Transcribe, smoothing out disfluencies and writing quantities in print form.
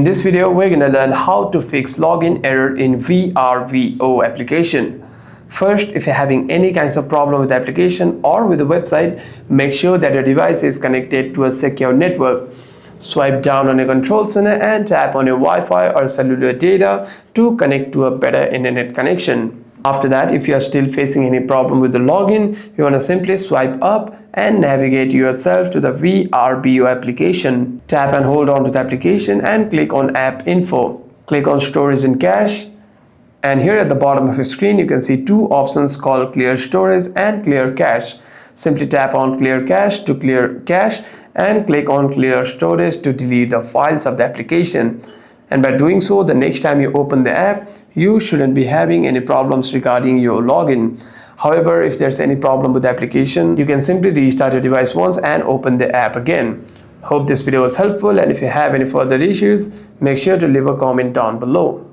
In this video, we're going to learn how to fix login error in VRBO application. First, if you're having any kinds of problem with the application or with the website, make sure that your device is connected to a secure network. Swipe down on your control center and tap on your Wi-Fi or cellular data to connect to a better internet connection. After that, if you are still facing any problem with the login, you want to simply swipe up and navigate yourself to the VRBO application. Tap and hold on to the application and click on App Info. Click on Storage and Cache. And here at the bottom of your screen, you can see two options called Clear Storage and Clear Cache. Simply tap on Clear Cache to clear cache and click on Clear Storage to delete the files of the application. And by doing so, the next time you open the app, you shouldn't be having any problems regarding your login. However, if there's any problem with the application, you can simply restart your device once and open the app again. Hope this video was helpful, and if you have any further issues, make sure to leave a comment down below.